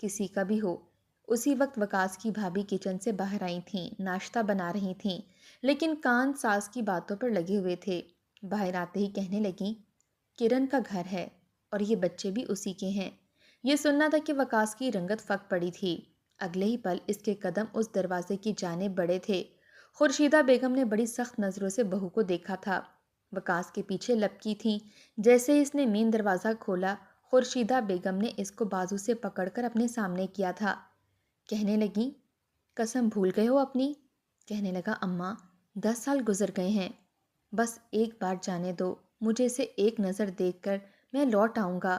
کسی کا بھی ہو۔ اسی وقت وکاس کی بھابھی کچن سے باہر آئی تھیں، ناشتہ بنا رہی تھیں، لیکن کان ساس کی باتوں پر لگے ہوئے تھے۔ باہر آتے ہی کہنے لگیں، کرن کا گھر ہے اور یہ بچے بھی اسی کے ہیں۔ یہ سننا تھا کہ وکاس کی رنگت پھک پڑی تھی۔ اگلے ہی پل اس کے قدم اس دروازے کی جانب بڑھے تھے۔ خورشیدہ بیگم نے بڑی سخت نظروں سے بہو کو دیکھا تھا۔ وکاس کے پیچھے لپکی تھیں۔ جیسے ہی اس نے مین دروازہ کھولا، خورشیدہ بیگم نے اس کو بازو سے پکڑ کر اپنے سامنے کیا تھا۔ کہنے لگیں، قسم بھول گئے ہو اپنی؟ کہنے لگا، اماں 10 سال گزر گئے ہیں، بس ایک بار جانے دو، مجھے اسے ایک نظر دیکھ کر میں لوٹ آؤں گا۔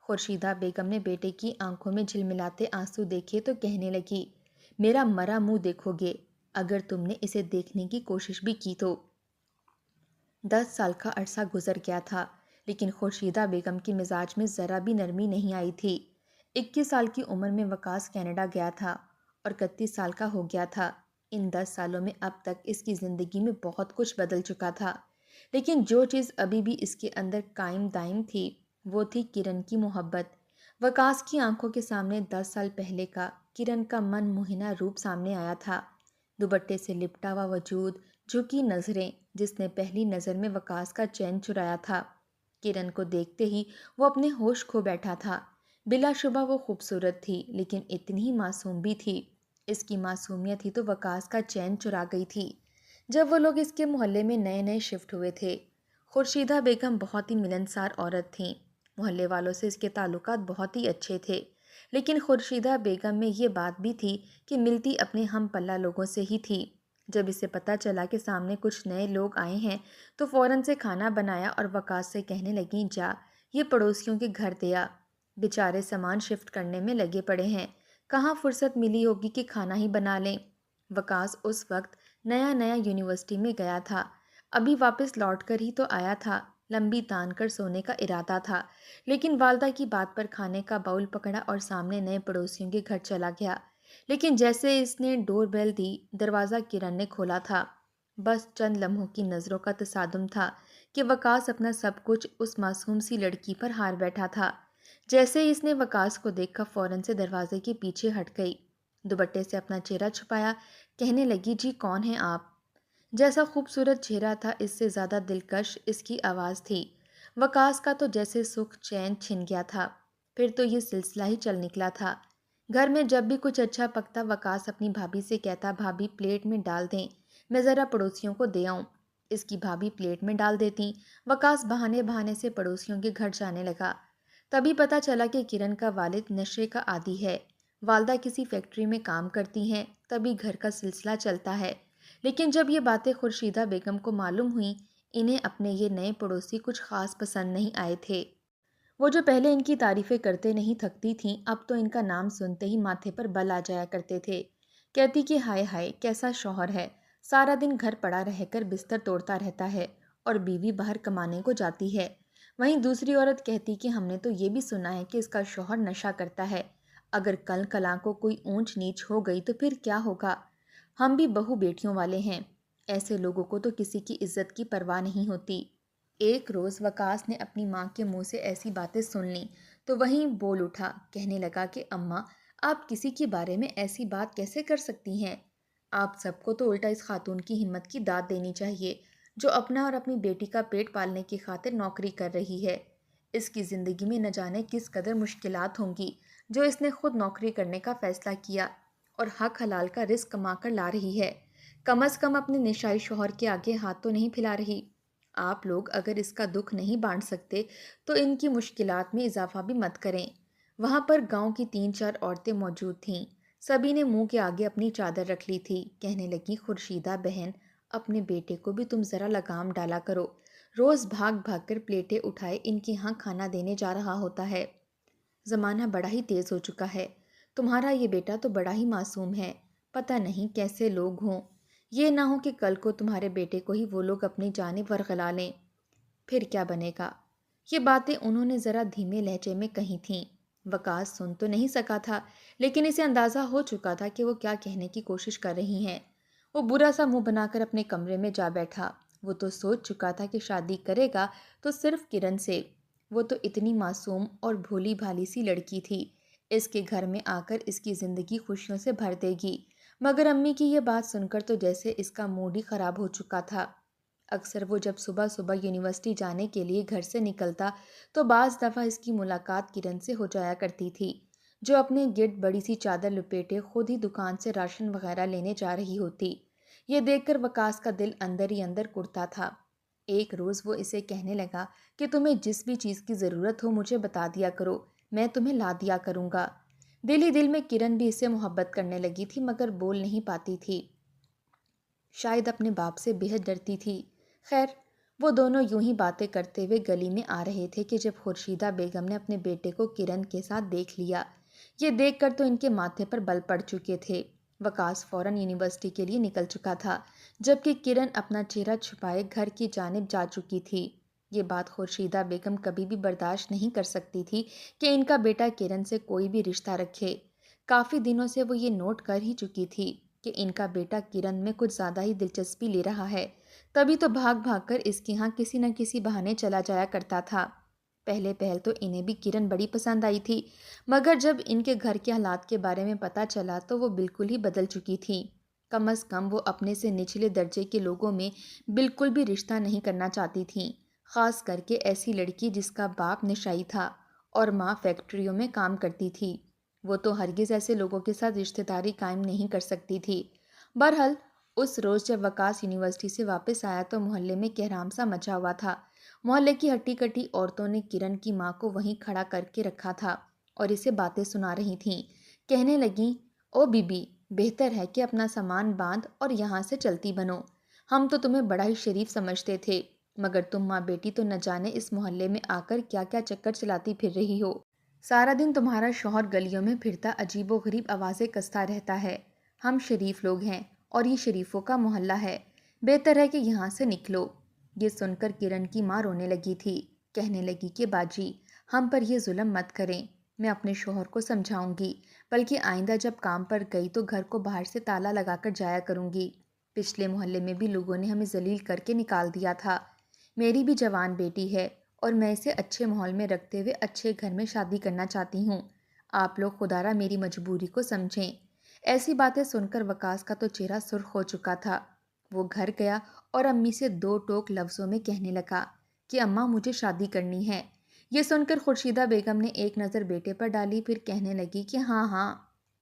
خورشیدہ بیگم نے بیٹے کی آنکھوں میں جھلملاتے آنسو دیکھے تو کہنے لگی، میرا مرا منہ دیکھو گے اگر تم نے اسے دیکھنے کی کوشش بھی کی تو۔ 10 سال کا عرصہ گزر گیا تھا، لیکن خورشیدہ بیگم کے مزاج میں ذرا بھی نرمی نہیں آئی تھی۔ 21 سال کی عمر میں وکاس کینیڈا گیا تھا اور 31 سال کا ہو گیا تھا۔ ان 10 سالوں میں اب تک اس کی زندگی میں بہت کچھ بدل چکا تھا، لیکن جو چیز ابھی بھی اس کے اندر قائم دائم تھی وہ تھی کرن کی محبت۔ وکاس کی آنکھوں کے سامنے 10 سال پہلے کا کرن کا من موہنہ روپ سامنے آیا تھا۔ دوپٹے سے لپٹا ہوا وجود، جھکی نظریں، جس نے پہلی نظر میں وکاس کا چین چرایا تھا۔ کرن کو دیکھتے ہی وہ اپنے ہوش کھو بیٹھا تھا۔ بلا شبہ وہ خوبصورت تھی، لیکن اتنی ہی معصوم بھی تھی۔ اس کی معصومیت ہی تو وکاس کا چین چرا گئی تھی۔ جب وہ لوگ اس کے محلے میں نئے نئے شفٹ ہوئے تھے، خورشیدہ بیگم بہت ہی ملنسار عورت تھیں۔ محلے والوں سے اس کے تعلقات بہت ہی اچھے تھے، لیکن خورشیدہ بیگم میں یہ بات بھی تھی کہ ملتی اپنے ہم پلہ لوگوں سے ہی تھی۔ جب اسے پتہ چلا کہ سامنے کچھ نئے لوگ آئے ہیں تو فوراً سے کھانا بنایا اور وکاس سے کہنے لگیں، جا یہ پڑوسیوں کے گھر دیا، بیچارے سامان شفٹ کرنے میں لگے پڑے ہیں، کہاں فرصت ملی ہوگی کہ کھانا ہی بنا لیں۔ وکاس اس وقت نیا نیا یونیورسٹی میں گیا تھا، ابھی واپس لوٹ کر ہی تو آیا تھا، لمبی تان کر سونے کا ارادہ تھا، لیکن والدہ کی بات پر کھانے کا باؤل پکڑا اور سامنے نئے پڑوسیوں کے گھر چلا گیا۔ لیکن جیسے اس نے ڈور بیل دی، دروازہ کرن نے کھولا تھا۔ بس چند لمحوں کی نظروں کا تصادم تھا کہ وکاس اپنا سب کچھ اس معصوم سی لڑکی پر ہار بیٹھا تھا۔ جیسے ہی اس نے وکاس کو دیکھا فوراً سے دروازے کے پیچھے ہٹ گئی، دوپٹے سے اپنا چہرہ چھپایا، کہنے لگی، جی کون ہیں آپ؟ جیسا خوبصورت چہرہ تھا، اس سے زیادہ دلکش اس کی آواز تھی۔ وکاس کا تو جیسے سکھ چین چھن گیا تھا۔ پھر تو یہ سلسلہ ہی چل نکلا تھا۔ گھر میں جب بھی کچھ اچھا پکتا، وکاس اپنی بھابھی سے کہتا، بھابھی پلیٹ میں ڈال دیں، میں ذرا پڑوسیوں کو دے آؤں۔ اس کی بھابھی پلیٹ میں ڈال دیتی۔ وکاس بہانے بہانے سے پڑوسیوں کے گھر جانے لگا۔ تبھی پتہ چلا کہ کرن کا والد نشے کا عادی ہے، والدہ کسی فیکٹری میں کام کرتی ہیں، تبھی گھر کا سلسلہ چلتا ہے۔ لیکن جب یہ باتیں خورشیدہ بیگم کو معلوم ہوئیں، انہیں اپنے یہ نئے پڑوسی کچھ خاص پسند نہیں آئے تھے۔ وہ جو پہلے ان کی تعریفیں کرتے نہیں تھکتی تھیں، اب تو ان کا نام سنتے ہی ماتھے پر بل آ جایا کرتے تھے۔ کہتی کہ ہائے ہائے کیسا شوہر ہے، سارا دن گھر پڑا رہ کر بستر توڑتا رہتا ہے اور بیوی باہر کمانے کو جاتی ہے۔ وہیں دوسری عورت کہتی کہ ہم نے تو یہ بھی سنا ہے کہ اس کا شوہر نشہ کرتا ہے، اگر کل کلاں کو کوئی اونچ نیچ ہو گئی تو پھر کیا ہوگا؟ ہم بھی بہو بیٹیوں والے ہیں، ایسے لوگوں کو تو کسی کی عزت کی پرواہ نہیں ہوتی۔ ایک روز وکاس نے اپنی ماں کے منہ سے ایسی باتیں سن لیں تو وہیں بول اٹھا، کہنے لگا کہ اماں آپ کسی کے بارے میں ایسی بات کیسے کر سکتی ہیں؟ آپ سب کو تو الٹا اس خاتون کی ہمت کی داد دینی چاہیے جو اپنا اور اپنی بیٹی کا پیٹ پالنے کی خاطر نوکری کر رہی ہے۔ اس کی زندگی میں نہ جانے کس قدر مشکلات ہوں گی جو اس نے خود نوکری کرنے کا فیصلہ کیا اور حق حلال کا رزق کما کر لا رہی ہے، کم از کم اپنے نشائی شوہر کے آگے ہاتھ تو نہیں پھیلا رہی۔ آپ لوگ اگر اس کا دکھ نہیں بانٹ سکتے تو ان کی مشکلات میں اضافہ بھی مت کریں۔ وہاں پر گاؤں کی 3-4 عورتیں موجود تھیں، سبھی نے منہ کے آگے اپنی چادر رکھ لی تھی۔ کہنے لگی، خورشیدہ بہن اپنے بیٹے کو بھی تم ذرا لگام ڈالا کرو، روز بھاگ بھاگ کر پلیٹیں اٹھائے ان کے ہاں کھانا دینے جا رہا ہوتا ہے۔ زمانہ بڑا ہی تیز ہو چکا ہے، تمہارا یہ بیٹا تو بڑا ہی معصوم ہے، پتہ نہیں کیسے لوگ ہوں، یہ نہ ہو کہ کل کو تمہارے بیٹے کو ہی وہ لوگ اپنی جانب ورغلا لیں، پھر کیا بنے گا؟ یہ باتیں انہوں نے ذرا دھیمے لہجے میں کہی تھیں۔ وکاس سن تو نہیں سکا تھا، لیکن اسے اندازہ ہو چکا تھا کہ وہ کیا کہنے کی کوشش کر رہی ہیں۔ وہ برا سا منہ بنا کر اپنے کمرے میں جا بیٹھا۔ وہ تو سوچ چکا تھا کہ شادی کرے گا تو صرف کرن سے، وہ تو اتنی معصوم اور بھولی بھالی سی لڑکی تھی، اس کے گھر میں آ کر اس کی زندگی خوشیوں سے بھر دے گی۔ مگر امی کی یہ بات سن کر تو جیسے اس کا موڈ ہی خراب ہو چکا تھا۔ اکثر وہ جب صبح صبح یونیورسٹی جانے کے لیے گھر سے نکلتا تو بعض دفعہ اس کی ملاقات کرن سے ہو جایا کرتی تھی، جو اپنے گرد بڑی سی چادر لپیٹے خود ہی دکان سے راشن وغیرہ لینے جا رہی ہوتی۔ یہ دیکھ کر وقاص کا دل اندر ہی اندر کڑتا تھا۔ ایک روز وہ اسے کہنے لگا کہ تمہیں جس بھی چیز کی ضرورت ہو مجھے بتا دیا کرو، میں تمہیں لا دیا کروں گا۔ دل ہی دل میں کرن بھی اس سے محبت کرنے لگی تھی مگر بول نہیں پاتی تھی، شاید اپنے باپ سے بےحد ڈرتی تھی۔ خیر، وہ دونوں یوں ہی باتیں کرتے ہوئے گلی میں آ رہے تھے کہ جب خورشیدہ بیگم نے اپنے بیٹے کو کرن کے ساتھ دیکھ لیا۔ یہ دیکھ کر تو ان کے ماتھے پر بل پڑ چکے تھے۔ وقاص فوراً یونیورسٹی کے لیے نکل چکا تھا، جبکہ کرن اپنا چہرہ چھپائے گھر کی جانب جا چکی تھی۔ یہ بات خورشیدہ بیگم کبھی بھی برداشت نہیں کر سکتی تھی کہ ان کا بیٹا کرن سے کوئی بھی رشتہ رکھے۔ کافی دنوں سے وہ یہ نوٹ کر ہی چکی تھی کہ ان کا بیٹا کرن میں کچھ زیادہ ہی دلچسپی لے رہا ہے، تبھی تو بھاگ بھاگ کر اس کے ہاں کسی نہ کسی بہانے چلا جایا کرتا تھا۔ پہلے پہل تو انہیں بھی کرن بڑی پسند آئی تھی، مگر جب ان کے گھر کے حالات کے بارے میں پتہ چلا تو وہ بالکل ہی بدل چکی تھی۔ کم از کم وہ اپنے سے نچلے درجے کے لوگوں میں بالکل بھی رشتہ نہیں کرنا چاہتی تھیں، خاص کر کے ایسی لڑکی جس کا باپ نشائی تھا اور ماں فیکٹریوں میں کام کرتی تھی۔ وہ تو ہرگز ایسے لوگوں کے ساتھ رشتہ داری قائم نہیں کر سکتی تھی۔ بہرحال اس روز جب وقاص یونیورسٹی سے واپس آیا تو محلے میں کہرام سا مچا ہوا تھا۔ محلے کی ہٹی کٹی عورتوں نے کرن کی ماں کو وہیں کھڑا کر کے رکھا تھا اور اسے باتیں سنا رہی تھیں۔ کہنے لگیں، او بی بی، بہتر ہے کہ اپنا سامان باندھ اور یہاں سے چلتی بنو۔ ہم تو تمہیں بڑا ہی شریف سمجھتے تھے، مگر تم ماں بیٹی تو نہ جانے اس محلے میں آ کر کیا کیا چکر چلاتی پھر رہی ہو۔ سارا دن تمہارا شوہر گلیوں میں پھرتا عجیب و غریب آوازیں کستا رہتا ہے۔ ہم شریف لوگ ہیں اور یہ شریفوں کا محلہ ہے، بہتر ہے کہ یہاں سے نکلو۔ یہ سن کر کرن کی ماں رونے لگی تھی، کہنے لگی کہ باجی ہم پر یہ ظلم مت کریں، میں اپنے شوہر کو سمجھاؤں گی، بلکہ آئندہ جب کام پر گئی تو گھر کو باہر سے تالا لگا کر جایا کروں گی۔ پچھلے محلے میں بھی لوگوں نے ہمیں ذلیل کر کے نکال دیا تھا۔ میری بھی جوان بیٹی ہے اور میں اسے اچھے ماحول میں رکھتے ہوئے اچھے گھر میں شادی کرنا چاہتی ہوں۔ آپ لوگ خدا را میری مجبوری کو سمجھیں۔ ایسی باتیں سن کر وقاص کا تو چہرہ سرخ ہو چکا تھا۔ وہ گھر گیا اور امی سے دو ٹوک لفظوں میں کہنے لگا کہ اماں مجھے شادی کرنی ہے۔ یہ سن کر خورشیدہ بیگم نے ایک نظر بیٹے پر ڈالی، پھر کہنے لگی کہ ہاں ہاں،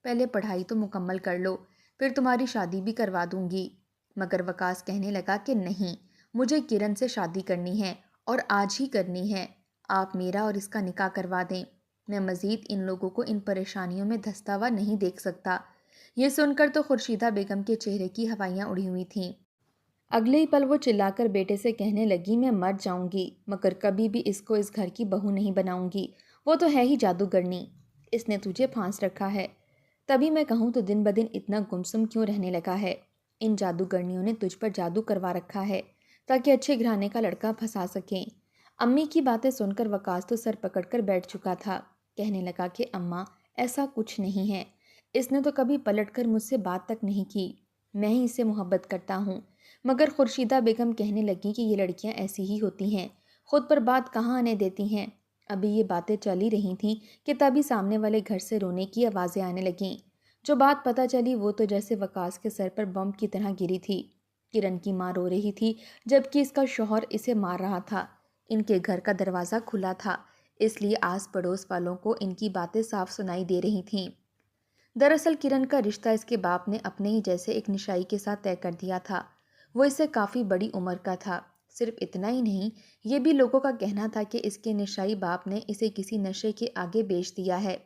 پہلے پڑھائی تو مکمل کر لو، پھر تمہاری شادی بھی کروا دوں گی۔ مگر وقاص کہنے لگا کہ نہیں، مجھے کرن سے شادی کرنی ہے اور آج ہی کرنی ہے۔ آپ میرا اور اس کا نکاح کروا دیں، میں مزید ان لوگوں کو ان پریشانیوں میں دھستا ہوا نہیں دیکھ سکتا۔ یہ سن کر تو خورشیدہ بیگم کے چہرے کی ہوائیاں اڑی ہوئی تھیں۔ اگلے ہی پل وہ چلا کر بیٹے سے کہنے لگی، میں مر جاؤں گی مگر کبھی بھی اس کو اس گھر کی بہو نہیں بناؤں گی۔ وہ تو ہے ہی جادوگرنی، اس نے تجھے پھانس رکھا ہے۔ تبھی میں کہوں تو دن بدن اتنا گمسم کیوں رہنے لگا ہے؟ ان جادوگرنیوں نے تجھ پر جادو کروا رکھا ہے تاکہ اچھے گھرانے کا لڑکا پھنسا سکیں۔ امی کی باتیں سن کر وقاص تو سر پکڑ کر بیٹھ چکا تھا، کہنے لگا کہ اماں ایسا کچھ نہیں ہے، اس نے تو کبھی پلٹ کر مجھ سے بات تک نہیں کی، میں ہی اس سے محبت کرتا ہوں۔ مگر خورشیدہ بیگم کہنے لگی کہ یہ لڑکیاں ایسی ہی ہوتی ہیں، خود پر بات کہاں آنے دیتی ہیں۔ ابھی یہ باتیں چل ہی رہی تھیں کہ تبھی سامنے والے گھر سے رونے کی آوازیں آنے لگیں۔ جو بات پتہ چلی وہ تو جیسے وقاص کے سر پر بم کی طرح گری تھی۔ کرن کی ماں رو رہی تھی جبکہ اس کا شوہر اسے مار رہا تھا۔ ان کے گھر کا دروازہ کھلا تھا، اس لیے آس پڑوس والوں کو ان کی باتیں صاف سنائی دے رہی تھیں۔ دراصل کرن کا رشتہ اس کے باپ نے اپنے ہی جیسے ایک نشائی کے ساتھ طے کر دیا تھا۔ وہ اس سے کافی بڑی عمر کا تھا۔ صرف اتنا ہی نہیں، یہ بھی لوگوں کا کہنا تھا کہ اس کے نشائی باپ نے اسے کسی نشے کے آگے بیچ دیا ہے۔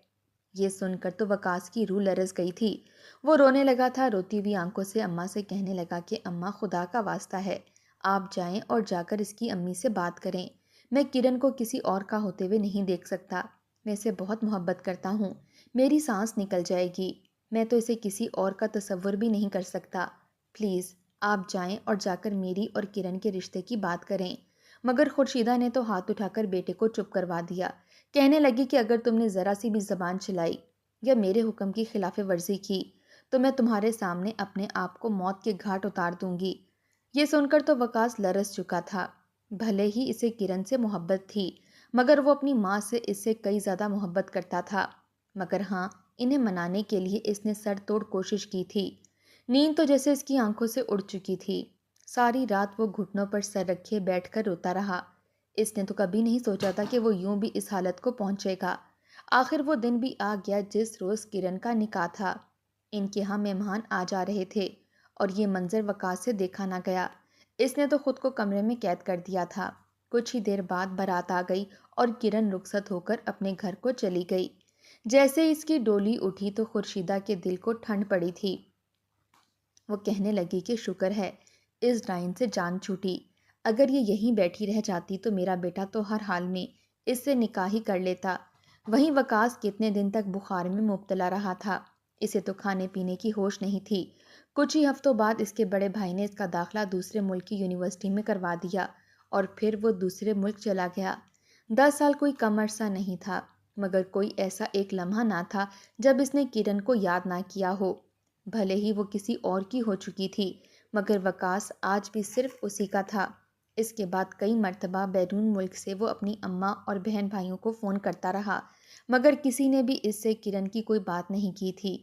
یہ سن کر تو وقاص کی روح لرز گئی تھی۔ وہ رونے لگا تھا، روتی ہوئی آنکھوں سے اماں سے کہنے لگا کہ اماں خدا کا واسطہ ہے، آپ جائیں اور جا کر اس کی امی سے بات کریں۔ میں کرن کو کسی اور کا ہوتے ہوئے نہیں دیکھ سکتا، میں اسے بہت محبت کرتا ہوں، میری سانس نکل جائے گی، میں تو اسے کسی اور کا تصور بھی نہیں کر سکتا۔ پلیز آپ جائیں اور جا کر میری اور کرن کے رشتے کی بات کریں۔ مگر خورشیدہ نے تو ہاتھ اٹھا کر بیٹے کو چپ کروا دیا، کہنے لگی کہ اگر تم نے ذرا سی بھی زبان چلائی یا میرے حکم کی خلاف ورزی کی تو میں تمہارے سامنے اپنے آپ کو موت کے گھاٹ اتار دوں گی۔ یہ سن کر تو وقاص لرز چکا تھا۔ بھلے ہی اسے کرن سے محبت تھی مگر وہ اپنی ماں سے اس سے کئی زیادہ محبت کرتا تھا۔ مگر ہاں، انہیں منانے کے لیے اس نے سر توڑ کوشش کی تھی۔ نیند تو جیسے اس کی آنکھوں سے اڑ چکی تھی۔ ساری رات وہ گھٹنوں پر سر رکھے بیٹھ کر روتا رہا۔ اس نے تو کبھی نہیں سوچا تھا کہ وہ یوں بھی اس حالت کو پہنچے گا۔ آخر وہ دن بھی آ گیا جس روز کرن کا نکاح تھا۔ ان کے ہاں مہمان آ جا رہے تھے اور یہ منظر وقاص سے دیکھا نہ گیا۔ اس نے تو خود کو کمرے میں قید کر دیا تھا۔ کچھ ہی دیر بعد بارات آ گئی اور کرن رخصت ہو کر اپنے گھر کو چلی گئی۔ جیسے اس کی ڈولی اٹھی تو خورشیدہ کے دل کو ٹھنڈ پڑی تھی۔ وہ کہنے لگی کہ شکر ہے اس ڈائن سے جان چھوٹی۔ اگر یہ یہیں بیٹھی رہ جاتی تو میرا بیٹا تو ہر حال میں اس سے نکاح ہی کر لیتا۔ وہیں وقاص کتنے دن تک بخار میں مبتلا رہا تھا۔ اسے تو کھانے پینے کی ہوش نہیں تھی۔ کچھ ہی ہفتوں بعد اس کے بڑے بھائی نے اس کا داخلہ دوسرے ملک کی یونیورسٹی میں کروا دیا اور پھر وہ دوسرے ملک چلا گیا۔ 10 سال کوئی کم عرصہ نہیں تھا، مگر کوئی ایسا ایک لمحہ نہ تھا جب اس نے کرن کو یاد نہ کیا ہو۔ بھلے ہی وہ کسی اور کی ہو چکی تھی، مگر وقاص آج بھی صرف اسی کا تھا۔ اس کے بعد کئی مرتبہ بیرون ملک سے وہ اپنی اماں اور بہن بھائیوں کو فون کرتا رہا، مگر کسی نے بھی اس سے کرن کی کوئی بات نہیں کی تھی۔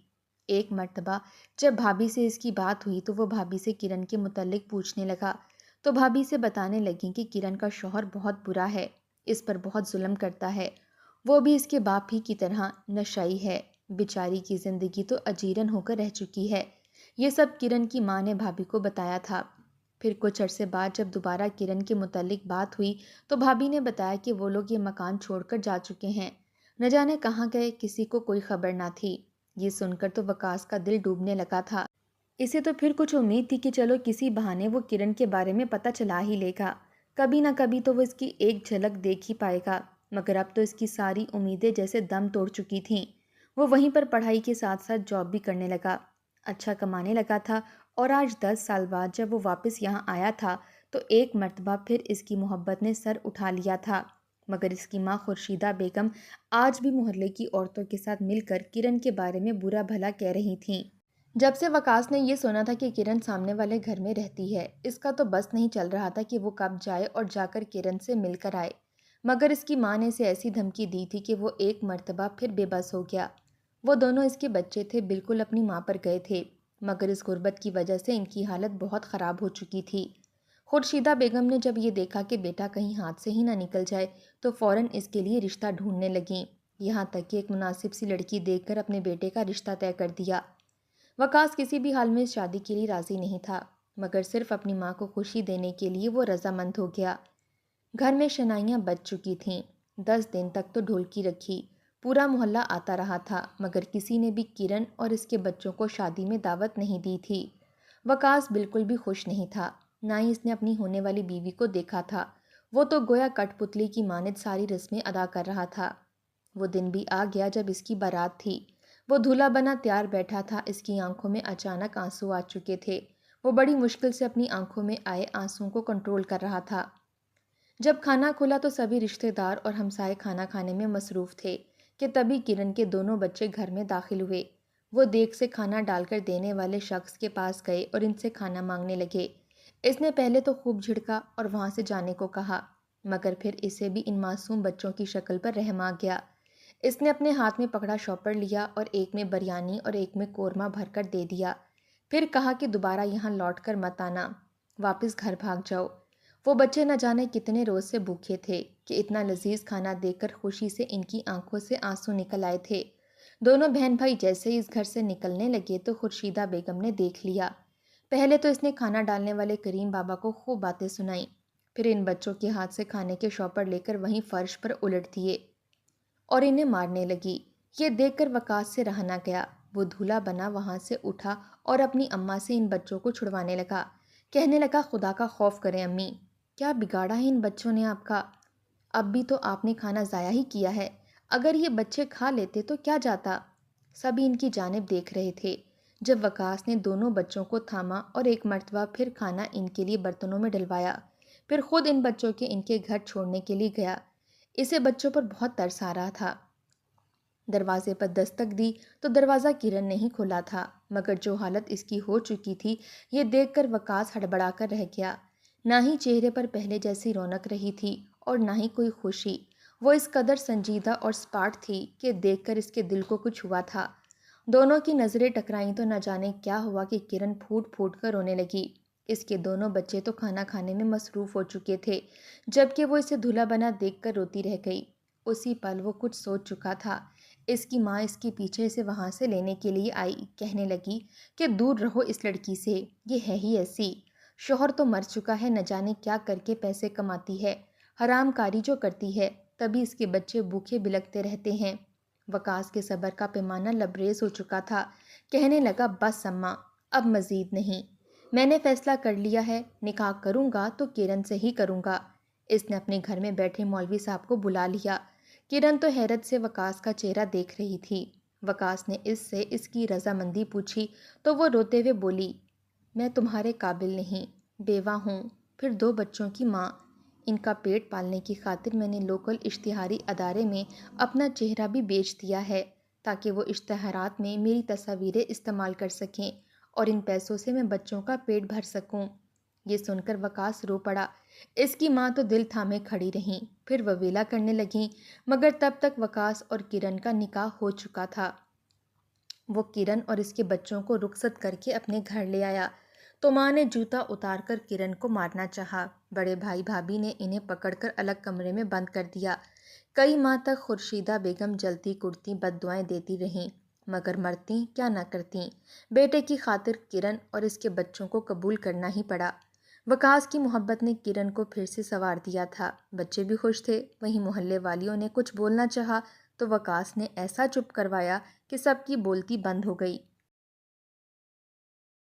ایک مرتبہ جب بھابھی سے اس کی بات ہوئی تو وہ بھابھی سے کرن کے متعلق پوچھنے لگا، تو بھابھی سے بتانے لگیں کہ کرن کا شوہر بہت برا ہے، اس پر بہت ظلم کرتا ہے، وہ بھی اس کے باپ ہی کی طرح نشئی ہے، بیچاری کی زندگی تو اجیرن ہو کر رہ چکی ہے۔ یہ سب کرن کی ماں نے بھابھی کو بتایا تھا۔ پھر کچھ عرصے بعد جب دوبارہ کرن کے متعلق بات ہوئی تو بھابھی نے بتایا کہ وہ لوگ یہ مکان چھوڑ کر جا چکے ہیں، نہ جانے کہاں گئے، کسی کو کوئی خبر نہ تھی۔ یہ سن کر تو وقاص کا دل ڈوبنے لگا تھا۔ اسے تو پھر کچھ امید تھی کہ چلو کسی بہانے وہ کرن کے بارے میں پتہ چلا ہی لے گا، کبھی نہ کبھی تو وہ اس کی ایک جھلک دیکھ ہی پائے گا، مگر اب تو اس کی ساری امیدیں جیسے دم توڑ چکی تھیں۔ وہ وہیں پر پڑھائی کے ساتھ ساتھ جاب بھی کرنے لگا، اچھا کمانے لگا تھا، اور آج 10 سال بعد جب وہ واپس یہاں آیا تھا تو ایک مرتبہ پھر اس کی محبت نے سر اٹھا لیا تھا، مگر اس کی ماں خورشیدہ بیگم آج بھی محلے کی عورتوں کے ساتھ مل کر کرن کے بارے میں برا بھلا کہہ رہی تھیں۔ جب سے وقاص نے یہ سنا تھا کہ کرن سامنے والے گھر میں رہتی ہے، اس کا تو بس نہیں چل رہا تھا کہ وہ کب جائے اور جا کر کرن سے مل کر آئے، مگر اس کی ماں نے اسے ایسی دھمکی دی تھی کہ وہ ایک مرتبہ پھر بے بس ہو گیا۔ وہ دونوں اس کے بچے تھے، بالکل اپنی ماں پر گئے تھے، مگر اس غربت کی وجہ سے ان کی حالت بہت خراب ہو چکی تھی۔ خورشیدہ بیگم نے جب یہ دیکھا کہ بیٹا کہیں ہاتھ سے ہی نہ نکل جائے تو فوراً اس کے لیے رشتہ ڈھونڈنے لگیں، یہاں تک کہ ایک مناسب سی لڑکی دیکھ کر اپنے بیٹے کا رشتہ طے کر دیا۔ وقاص کسی بھی حال میں اس شادی کے لیے راضی نہیں تھا، مگر صرف اپنی ماں کو خوشی دینے کے لیے وہ رضامند ہو گیا۔ گھر میں شنائیاں بج چکی تھیں، 10 دن تک تو ڈھولکی رکھی، پورا محلہ آتا رہا تھا، مگر کسی نے بھی کرن اور اس کے بچوں کو شادی میں دعوت نہیں دی تھی۔ وقاص بالکل بھی خوش نہیں تھا، نہ ہی اس نے اپنی ہونے والی بیوی کو دیکھا تھا۔ وہ تو گویا کٹ پتلی کی مانند ساری رسمیں ادا کر رہا تھا۔ وہ دن بھی آ گیا جب اس کی بارات تھی۔ وہ دولہا بنا تیار بیٹھا تھا، اس کی آنکھوں میں اچانک آنسو آ چکے تھے۔ وہ بڑی مشکل سے اپنی آنکھوں میں آئے آنسوؤں کو کنٹرول کر رہا تھا۔ جب کھانا کھلا تو سبھی رشتہ دار اور ہمسائے کھانا کھانے میں مصروف تھے کہ تبھی کرن کے دونوں بچے گھر میں داخل ہوئے۔ وہ دیگ سے کھانا ڈال کر دینے والے شخص کے پاس گئے اور ان سے کھانا مانگنے لگے۔ اس نے پہلے تو خوب جھڑکا اور وہاں سے جانے کو کہا، مگر پھر اسے بھی ان معصوم بچوں کی شکل پر رحم آ گیا۔ اس نے اپنے ہاتھ میں پکڑا شوپر لیا اور ایک میں بریانی اور ایک میں قورمہ بھر کر دے دیا، پھر کہا کہ دوبارہ یہاں لوٹ کر مت آنا، واپس گھر بھاگ جاؤ۔ وہ بچے نہ جانے کتنے روز سے بھوکے تھے کہ اتنا لذیذ کھانا دیکھ کر خوشی سے ان کی آنکھوں سے آنسو نکل آئے تھے۔ دونوں بہن بھائی جیسے ہی اس گھر سے نکلنے لگے تو خورشیدہ بیگم نے دیکھ لیا۔ پہلے تو اس نے کھانا ڈالنے والے کریم بابا کو خوب باتیں سنائیں، پھر ان بچوں کے ہاتھ سے کھانے کے شوپر لے کر وہیں فرش پر الٹ دیے اور انہیں مارنے لگی۔ یہ دیکھ کر وقاص سے رہا نہ گیا۔ وہ دھولا بنا وہاں سے اٹھا اور اپنی اماں سے ان بچوں کو چھڑوانے لگا، کہنے لگا خدا کا خوف کریں امی، کیا بگاڑا ہے ان بچوں نے آپ کا؟ اب بھی تو آپ نے کھانا ضائع ہی کیا ہے، اگر یہ بچے کھا لیتے تو کیا جاتا؟ سبھی ان کی جانب دیکھ رہے تھے۔ جب وقاص نے دونوں بچوں کو تھاما اور ایک مرتبہ پھر کھانا ان کے لیے برتنوں میں ڈلوایا، پھر خود ان بچوں کے ان کے گھر چھوڑنے کے لیے گیا۔ اسے بچوں پر بہت ترس آ رہا تھا۔ دروازے پر دستک دی تو دروازہ کرن نہیں کھلا تھا، مگر جو حالت اس کی ہو چکی تھی یہ دیکھ کر وقاص ہڑبڑا کر رہ گیا۔ نہ ہی چہرے پر پہلے جیسی رونق رہی تھی اور نہ ہی کوئی خوشی۔ وہ اس قدر سنجیدہ اور سپاٹ تھی کہ دیکھ کر اس کے دل کو کچھ ہوا تھا۔ دونوں کی نظریں ٹکرائیں تو نہ جانے کیا ہوا کہ کرن پھوٹ پھوٹ کر رونے لگی۔ اس کے دونوں بچے تو کھانا کھانے میں مصروف ہو چکے تھے، جبکہ وہ اسے دھلا بنا دیکھ کر روتی رہ گئی۔ اسی پل وہ کچھ سوچ چکا تھا۔ اس کی ماں اس کے پیچھے سے وہاں سے لینے کے لیے آئی، کہنے لگی کہ دور رہو اس لڑکی سے، یہ ہے ہی ایسی، شوہر تو مر چکا ہے، نہ جانے کیا کر کے پیسے کماتی ہے، حرام کاری جو کرتی ہے، تبھی اس کے بچے بھوکے بلکتے رہتے ہیں۔ وقاص کے صبر کا پیمانہ لبریز ہو چکا تھا، کہنے لگا بس اماں، اب مزید نہیں، میں نے فیصلہ کر لیا ہے، نکاح کروں گا تو کرن سے ہی کروں گا۔ اس نے اپنے گھر میں بیٹھے مولوی صاحب کو بلا لیا۔ کرن تو حیرت سے وقاص کا چہرہ دیکھ رہی تھی۔ وقاص نے اس سے اس کی رضامندی پوچھی تو وہ روتے ہوئے بولی، میں تمہارے قابل نہیں، بیوہ ہوں، پھر 2 بچوں کی ماں، ان کا پیٹ پالنے کی خاطر میں نے لوکل اشتہاری ادارے میں اپنا چہرہ بھی بیچ دیا ہے تاکہ وہ اشتہارات میں میری تصاویریں استعمال کر سکیں اور ان پیسوں سے میں بچوں کا پیٹ بھر سکوں۔ یہ سن کر وقاص رو پڑا۔ اس کی ماں تو دل تھامے کھڑی رہیں، پھر وویلا کرنے لگیں، مگر تب تک وقاص اور کرن کا نکاح ہو چکا تھا۔ وہ کرن اور اس کے بچوں کو رخصت کر کے اپنے گھر لے آیا تو ماں نے جوتا اتار کر کرن کو مارنا چاہا۔ بڑے بھائی بھابھی نے انہیں پکڑ کر الگ کمرے میں بند کر دیا۔ کئی ماہ تک خورشیدہ بیگم جلتی کڑتی بد دعائیں دیتی رہیں، مگر مرتیں کیا نہ کرتیں۔ بیٹے کی خاطر کرن اور اس کے بچوں کو قبول کرنا ہی پڑا۔ وقاص کی محبت نے کرن کو پھر سے سنوار دیا تھا، بچے بھی خوش تھے۔ وہیں محلے والیوں نے کچھ بولنا چاہا تو وقاص نے ایسا چپ کروایا کہ سب کی بولتی بند ہو گئی۔